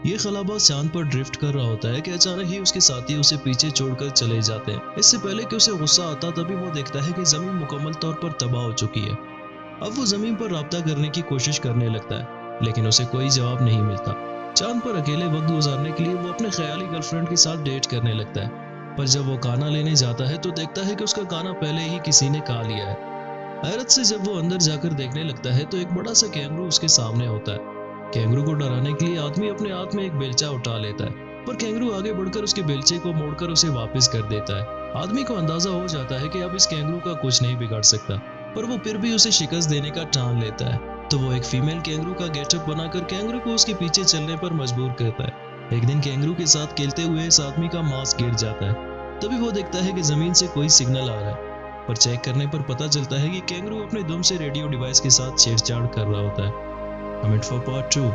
ये खलाबाज चांद पर ड्रिफ्ट कर रहा होता है कि अचानक ही उसके साथी उसे पीछे छोड़कर चले जाते हैं। इससे पहले कि उसे गुस्सा आता तभी वो देखता है कि जमीन मुकम्मल तौर पर तबाह हो चुकी है। अब वो जमीन पर राब्ता करने की कोशिश करने लगता है, लेकिन उसे कोई जवाब नहीं मिलता। चांद पर अकेले वक्त गुजारने के लिए वो अपने ख्याली गर्लफ्रेंड के साथ डेट करने लगता है, पर जब वो खाना लेने जाता है तो देखता है कि उसका खाना पहले ही किसी ने खा लिया है। हैरत से जब वो अंदर जाकर देखने लगता है तो एक बड़ा सा कैंगरू उसके सामने होता है। कैंगरू को डराने के लिए आदमी अपने हाथ में एक बेलचा उठा लेता है, पर कैंगरू आगे बढ़कर उसके बेलचे को मोड़कर उसे वापस कर देता है। आदमी को अंदाजा हो जाता है कि अब इस कैंगरू का कुछ नहीं बिगाड़ सकता, पर वो फिर भी उसे शिकस्त देने का ठान लेता है। तो वो एक फीमेल कैंगरू का गेटअप बनाकर कैंगरू को उसके पीछे चलने पर मजबूर करता है। एक दिन कैंगरू के साथ खेलते हुए इस आदमी का मास्क गिर जाता है। तभी वो देखता है कि जमीन से कोई सिग्नल आ रहा है, पर चेक करने पर पता चलता है कि कैंगरू अपने दुम से रेडियो डिवाइस के साथ छेड़छाड़ कर रहा होता है। Comment for part 2।